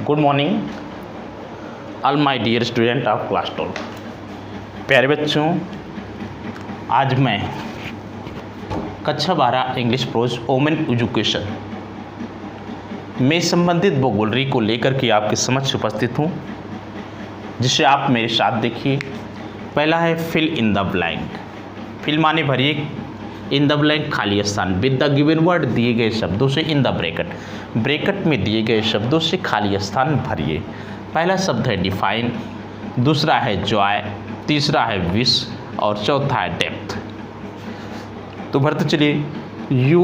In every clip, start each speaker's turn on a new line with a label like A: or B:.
A: Good morning all my dear student of class 12। प्यारे बच्चों, आज मैं कक्षा 12 इंग्लिश प्रोज वोमेन एजुकेशन में संबंधित वोकैबुलरी को लेकर के आपके समक्ष उपस्थित हूँ, जिसे आप मेरे साथ देखिए। पहला है fill in the blank. Fill माने भरिए, इन द ब्लैंक खाली स्थान, विद द गिवन वर्ड दिए गए शब्दों से, इन द ब्रैकेट ब्रैकेट में दिए गए शब्दों से खाली स्थान भरिए। पहला शब्द है डिफाइन, दूसरा है जॉय, तीसरा है विश और चौथा है डेप्थ। तो भरते चलिए। यू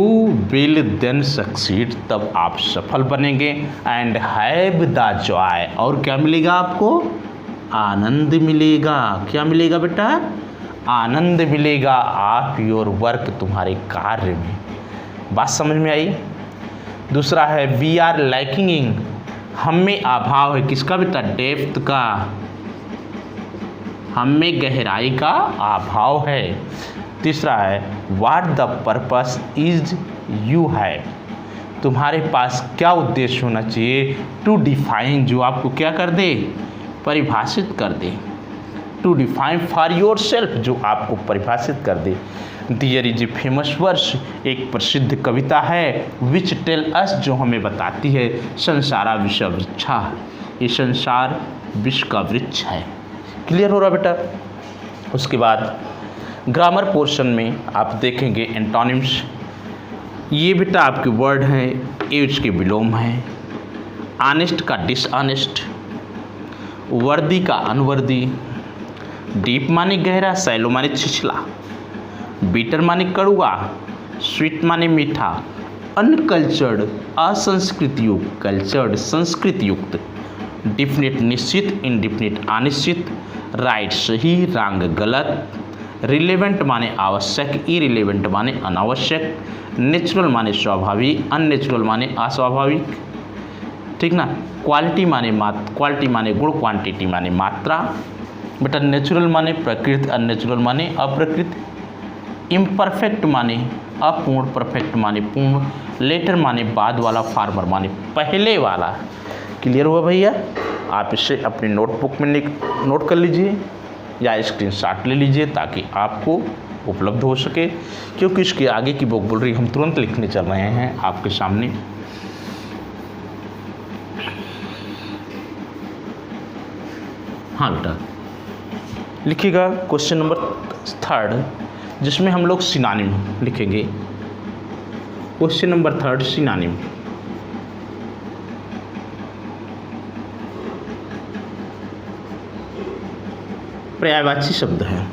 A: विल देन सक्सीड, तब आप सफल बनेंगे। एंड हैव द जॉय, और क्या मिलेगा आपको? आनंद मिलेगा। क्या मिलेगा बेटा? आनंद मिलेगा आप योर वर्क, तुम्हारे कार्य में। बात समझ में आई? दूसरा है वी आर लैकिंग, हम में अभाव है। किसका बेटा? डेप्थ का, हम में गहराई का अभाव है। तीसरा है what the purpose is you have, तुम्हारे पास क्या उद्देश्य होना चाहिए। टू डिफाइन, जो आपको क्या कर दे? परिभाषित कर दे। To define for yourself, जो आपको परिभाषित कर दे। There is a famous verse, एक प्रसिद्ध कविता है। विच टेल अस, जो हमें बताती है संसारा विश्व वृक्षा, ये संसार विश्व का वृक्ष है। क्लियर हो रहा बेटा? उसके बाद ग्रामर पोर्शन में आप देखेंगे एंटोनिम्स। ये बेटा आपके वर्ड हैं, ये उसके विलोम हैं। ऑनेस्ट का डिसऑनेस्ट, वर्दी का अनवर्दी, डीप माने गहरा, सैलो माने छिछला, बीटर माने कड़ुआ, स्वीट माने मीठा, अनकल्चर्ड असंस्कृत युक्त, कल्चर्ड संस्कृत युक्त, डिफिनिट निश्चित, इनडिफिनिट अनिश्चित, राइट सही, रॉन्ग गलत, रिलेवेंट माने आवश्यक, इरिलेवेंट माने अनावश्यक, नेचुरल माने स्वाभाविक, अननेचुरल माने अस्वाभाविक। ठीक ना? क्वालिटी माने गुण, क्वांटिटी माने मात्रा। बेटा नेचुरल माने प्रकृति, अननेचुरल माने अप्रकृत, इम्परफेक्ट माने अपूर्ण, परफेक्ट माने पूर्ण, लेटर माने बाद वाला, फार्मर माने पहले वाला। क्लियर हुआ भैया? आप इसे अपनी नोटबुक में नोट कर लीजिए या स्क्रीनशॉट ले लीजिए ताकि आपको उपलब्ध हो सके, क्योंकि इसके आगे की वोकैबुलरी हम तुरंत लिखने चल रहे हैं आपके सामने। हाँ बेटा, लिखिएगा क्वेश्चन नंबर 3, जिसमें हम लोग सिनोनिम लिखेंगे। Question number 3 synonym. पर्यायवाची शब्द है।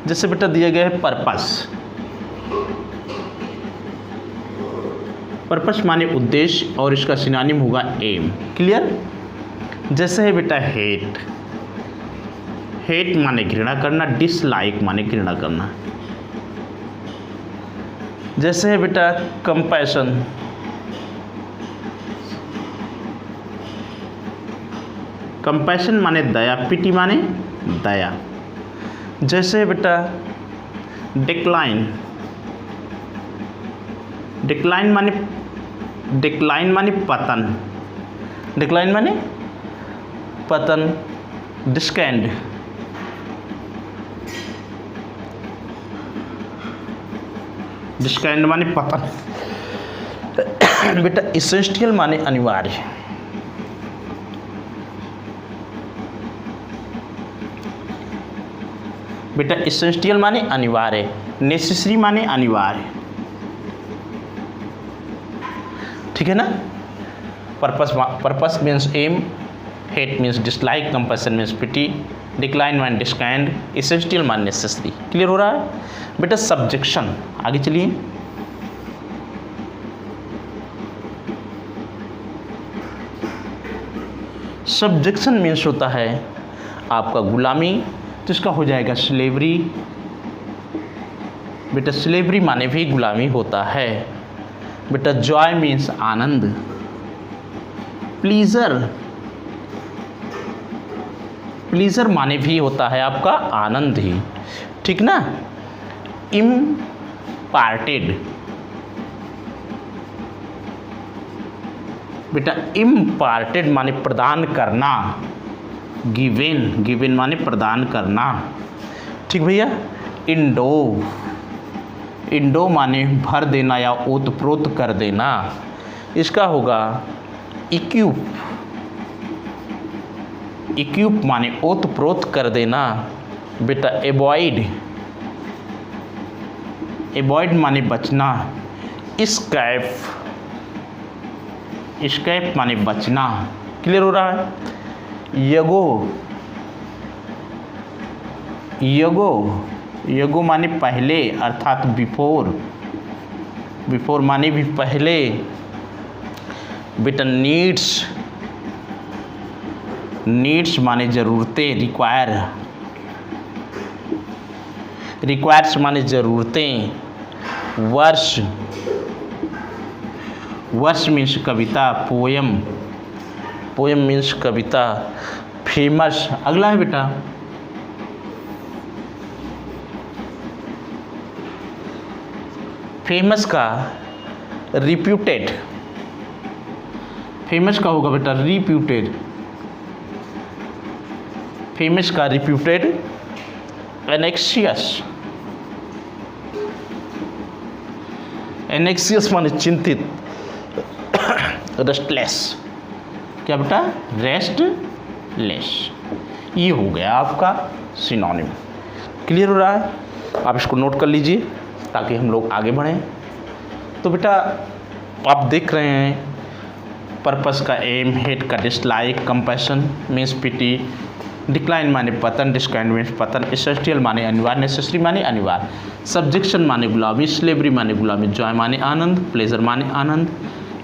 A: जैसे बेटा दिया गया है पर्पस। पर्पस माने उद्देश्य और इसका सिनोनिम होगा एम। क्लियर? जैसे है बेटा हेट, हेट माने घृणा करना, डिसलाइक माने घृणा करना। जैसे है बेटा कंपैशन, कंपैशन माने दया, पिटी माने दया। जैसे है बेटा डिक्लाइन, डिक्लाइन माने पतन, डिक्लाइन माने पतन। डिस्कैंड, डिस्कैंड माने पतन। बेटा इसेंशियल माने अनिवार्य। बेटा इसेंशियल माने अनिवार्य, नेसेसरी माने अनिवार्य। ठीक है ना? Purpose means aim, hate means dislike, compassion means pity, decline माने डिस्कैंड, इसेंशियल माने नेसेसरी। क्लियर हो रहा है बेटा? सब्जेक्शन, आगे चलिए। सब्जेक्शन मीन्स होता है आपका गुलामी, तो इसका हो जाएगा स्लेवरी। बेटा स्लेवरी माने भी गुलामी होता है। बेटा जॉय मीन्स आनंद, प्लीजर, प्लीजर माने भी होता है आपका आनंद ही। ठीक ना? इम्पार्टेड, बेटा इम्पार्टेड माने प्रदान करना, गिवेन, गिवेन माने प्रदान करना। ठीक भैया। इंडो, इंडो माने भर देना या ओतप्रोत कर देना। इसका होगा इक्यूप, इक्यूप माने ओतप्रोत कर देना। बेटा एवॉइड, एवॉइड माने बचना। स्कैप, स्कैप माने बचना। क्लियर हो रहा है। यगो, यगो, यगो माने पहले अर्थात बिफोर, बिफोर माने भी पहले। बेटा नीड्स, नीड्स माने ज़रूरतें, रिक्वायर, रिक्वायर्स माने ज़रूरतें। वर्ष, वर्ष मीन्स कविता, पोयम, पोयम मीन्स कविता। फेमस, अगला है बेटा फेमस का रिप्यूटेड, फेमस का होगा बेटा रिप्यूटेड, फेमस का रिप्यूटेड। एनेक्सियस, एनेक्सियस माने चिंतित। रेस्टलेस, क्या बेटा रेस्टलेस। ये हो गया आपका सिनोनिम। क्लियर हो रहा है। आप इसको नोट कर लीजिए ताकि हम लोग आगे बढ़ें। तो बेटा आप देख रहे हैं पर्पस का एम, हेट का dislike, compassion means pity, decline माने पतन, डिस्काइंड मीन्स पतन, एसेंशियल माने अनिवार्य, नेसेसरी माने अनिवार्य, सब्जेक्शन माने गुलामी, स्लेवरी माने गुलामी, जॉय माने आनंद, प्लेजर माने आनंद,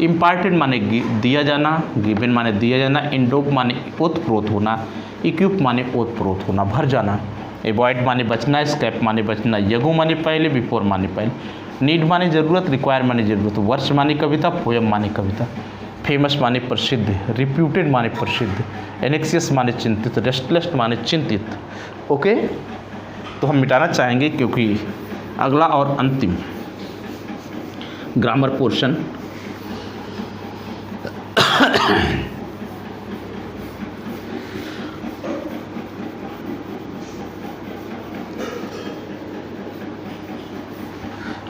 A: इम्पार्टेड माने दिया जाना, गिवन माने दिया जाना, इंडोप माने ओतप्रोत होना, इक्विप माने ओतप्रोत होना, भर जाना, एवॉइड माने बचना, स्कैप माने बचना, यगो माने पहले, बिफोर माने पहले, नीड माने ज़रूरत, रिक्वायर माने ज़रूरत, वर्ष माने कविता, पोयम माने कविता, फेमस माने प्रसिद्ध, रिप्यूटेड माने प्रसिद्ध, एनेक्सियस माने चिंतित, रेस्टलेस माने चिंतित। ओके, तो हम मिटाना चाहेंगे क्योंकि अगला और अंतिम ग्रामर पोर्शन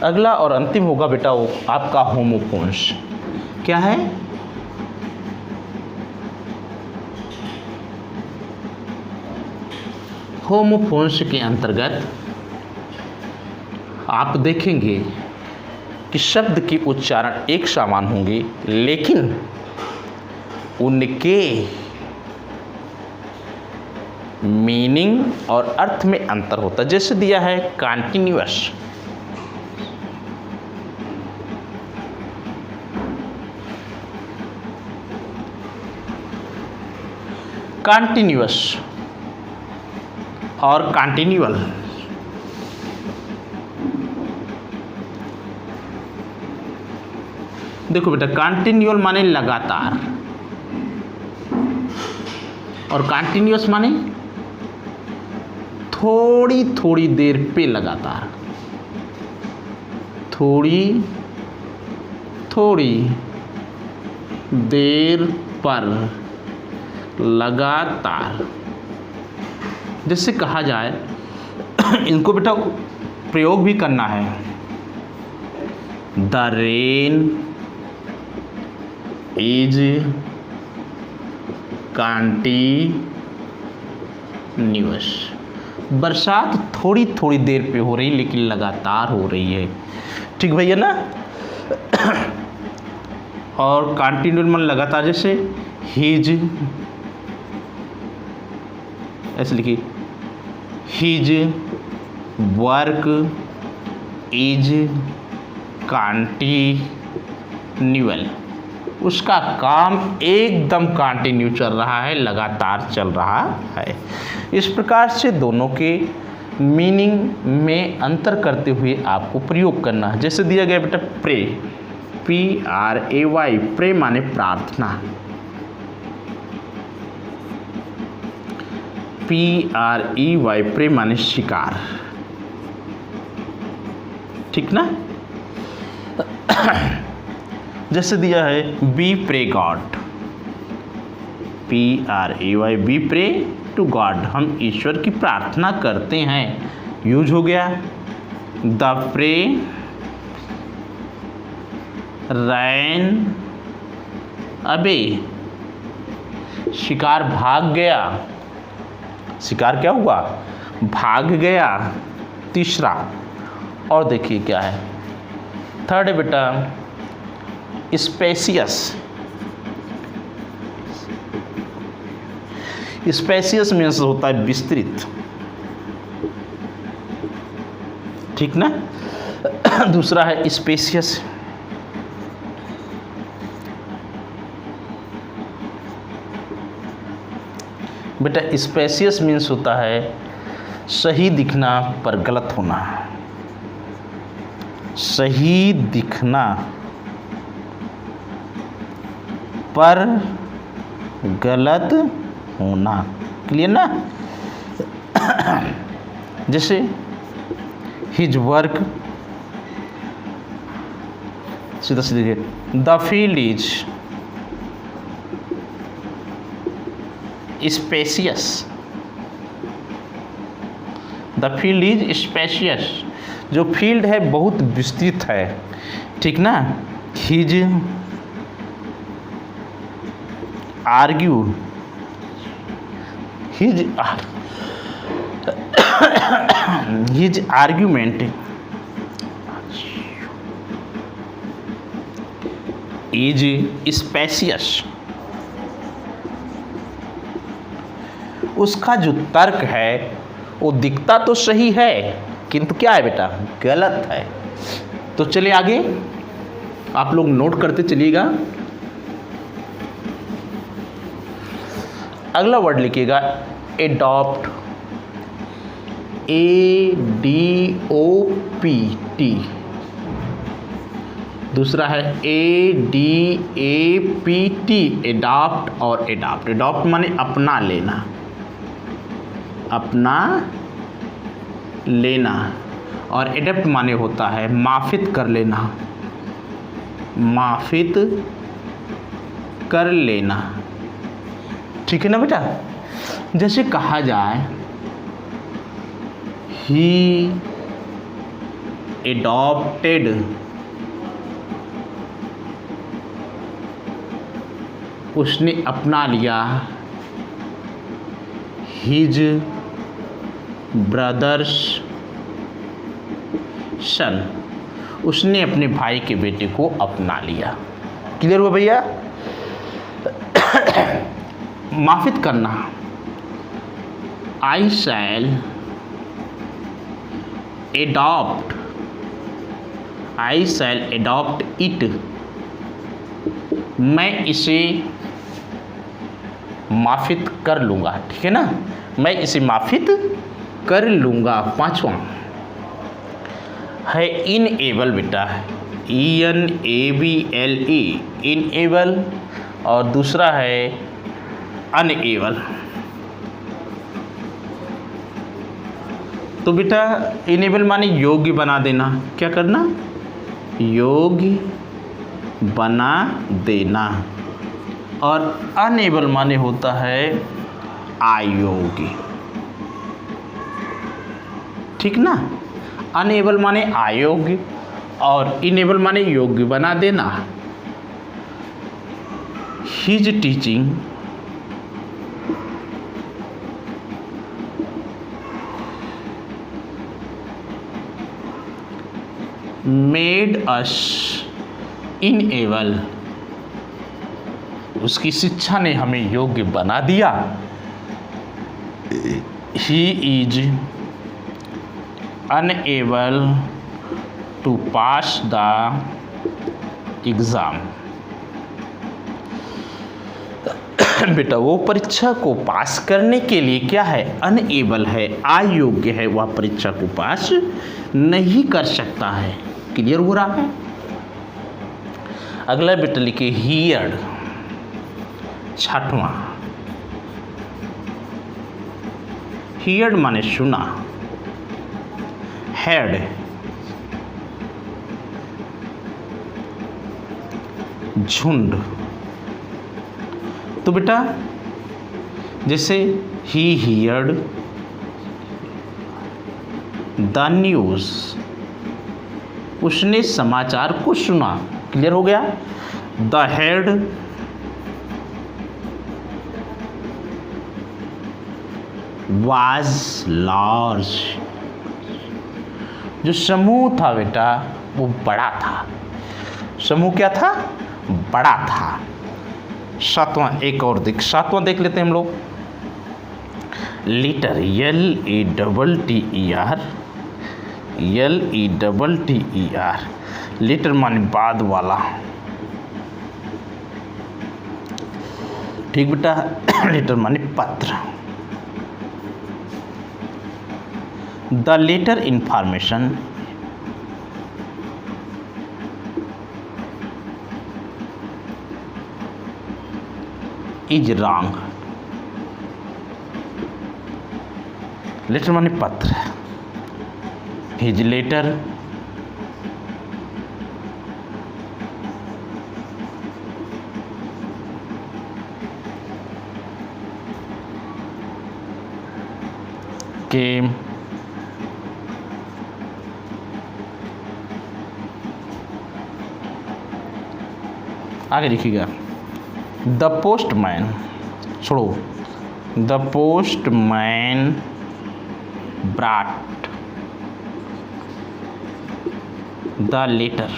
A: अगला और अंतिम होगा बेटा वो आपका होमोफोन्स। क्या है? होमोफोन्स के अंतर्गत आप देखेंगे कि शब्द के उच्चारण एक समान होंगे लेकिन उनके मीनिंग और अर्थ में अंतर होता है। जैसे दिया है कॉन्टिन्यूअस, कॉन्टिन्यूअस और कॉन्टिन्यूअल। देखो बेटा कॉन्टिन्यूअल माने लगातार और कॉन्टिन्यूअस माने थोड़ी थोड़ी देर पे लगातार, थोड़ी थोड़ी देर पर लगातार। जिससे कहा जाए इनको बेटा प्रयोग भी करना है। The rain is continuous. बरसात थोड़ी थोड़ी देर पे हो रही लेकिन लगातार हो रही है। ठीक भैया ना। और कंटिन्यूअस मन लगातार, जैसे हिज, ऐसे लिखिए हिज वर्क इज कंटिन्यूअल। उसका काम एकदम कंटिन्यू चल रहा है, लगातार चल रहा है। इस प्रकार से दोनों के मीनिंग में अंतर करते हुए आपको प्रयोग करना है। जैसे दिया गया बेटा प्रे, PRAY, प्रे माने प्रार्थना, PREY प्रे माने शिकार। ठीक ना। जैसे दिया है be pray god, PRAY, be pray to god, हम ईश्वर की प्रार्थना करते हैं, यूज हो गया। द प्रे रैन अबे, शिकार भाग गया, शिकार क्या हुआ, भाग गया। तीसरा, और देखिए क्या है, थर्ड है बेटा स्पेसियस, स्पेसियस मीन्स होता है विस्तृत, ठीक ना। दूसरा है स्पेसियस, बेटा स्पेसियस मीन्स होता है सही दिखना पर गलत होना, सही दिखना पर गलत होना, क्लियर ना। जैसे हिज वर्क, सीधा सीधे, the field is spacious, the field is spacious, जो फील्ड है बहुत विस्तृत है, ठीक ना। His argue, his argument is spacious, उसका जो तर्क है वो दिखता तो सही है किंतु क्या है बेटा, गलत है। तो चलिए आगे, आप लोग नोट करते चलिएगा। अगला वर्ड लिखिएगा एडॉप्ट, ADOPT, दूसरा है ADAPT, एडॉप्ट और एडॉप्ट। एडॉप्ट माने अपना लेना, अपना लेना, और एडप्ट माने होता है माफित कर लेना, माफित कर लेना, ठीक है ना बेटा। जैसे कहा जाए ही एडॉप्टेड, उसने अपना लिया, हिज ब्रदर्स सन, उसने अपने भाई के बेटे को अपना लिया। क्लियर हुआ भैया। माफित करना, I shall adopt, I shall adopt it, मैं इसे माफित कर लूँगा, ठीक है ना, मैं इसे माफित कर लूँगा। पांचवा है इनएबल बेटा, ENABLE, इनएबल, और दूसरा है अनएबल। तो बेटा इनेबल माने योग्य बना देना, क्या करना, योग्य बना देना, और अनएबल माने होता है अयोग्य, ठीक ना। अनएबल माने अयोग्य और इनेबल माने योग्य बना देना। His teaching made us enable, उसकी शिक्षा ने हमें योग्य बना दिया। He is unable to pass the exam, बेटा वो परीक्षा को पास करने के लिए क्या है, अनएबल है, अयोग्य है, वह परीक्षा को पास नहीं कर सकता है। क्लियर हो रहा है। अगला बेटा लिखे हियर्ड, छठवां, हियर्ड माने सुना, हेड झुंड। तो बेटा जैसे ही हियर्ड द न्यूज़, उसने समाचार को सुना। क्लियर हो गया। द हेड वाज लार्ज, जो समूह था बेटा वो बड़ा था। समूह क्या था? बड़ा था। सातवां एक और सातवां देख लेते हैं हम लोग। लीटर LETTER, LETTER, लीटर माने बाद वाला। ठीक बेटा। लीटर माने पत्र। The letter information is wrong. Letter माने पत्र। हिज लेटर केम आगे लिखिएगा। द पोस्टमैन, छोड़ो, the postman brought the letter.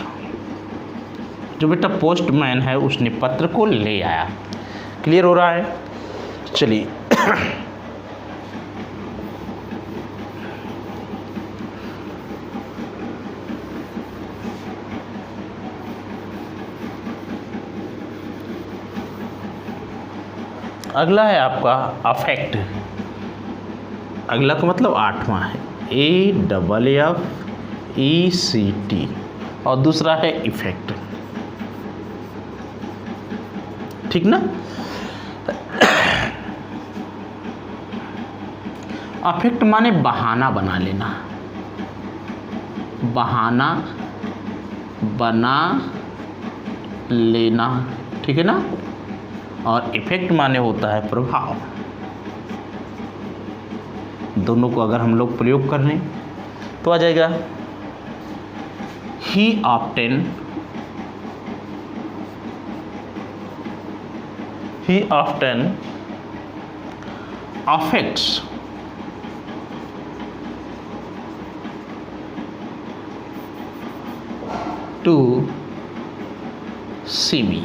A: जो बेटा पोस्टमैन है उसने पत्र को ले आया। क्लियर हो रहा है? चलिए अगला है आपका अफेक्ट। अगला का मतलब आठवां है AFFECT और दूसरा है इफेक्ट। ठीक ना? अफेक्ट माने बहाना बना लेना, बहाना बना लेना। ठीक है ना? और इफेक्ट माने होता है प्रभाव। दोनों को अगर हम लोग प्रयोग कर लें तो आ जाएगा ही often affects to see me।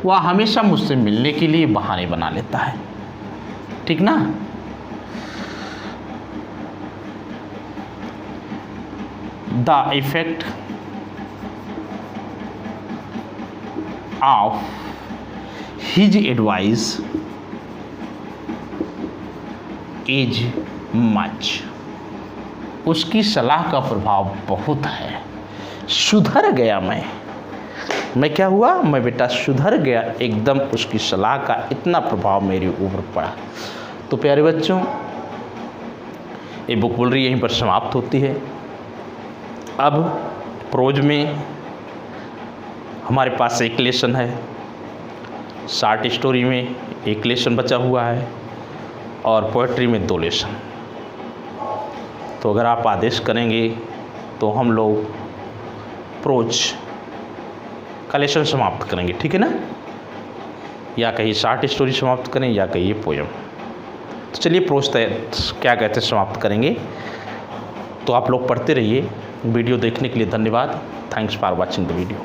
A: वह हमेशा मुझसे मिलने के लिए बहाने बना लेता है। ठीक ना? The effect of his advice is much. उसकी सलाह का प्रभाव बहुत है। सुधर गया मैं क्या हुआ? मैं बेटा सुधर गया एकदम। उसकी सलाह का इतना प्रभाव मेरे ऊपर पड़ा। तो प्यारे बच्चों, ये बुक बोल रही यहीं पर समाप्त होती है। अब प्रोज में हमारे पास एक लेसन है, शॉर्ट स्टोरी में एक लेसन बचा हुआ है और पोएट्री में 2 लेसन। तो अगर आप आदेश करेंगे तो हम लोग प्रोज का लेसन समाप्त करेंगे। ठीक है ना? या कहीं शॉर्ट स्टोरी समाप्त करें या कहीं पोयम। तो चलिए प्रोज क्या कहते हैं समाप्त करेंगे। तो आप लोग पढ़ते रहिए। वीडियो देखने के लिए धन्यवाद। Thanks for watching the video.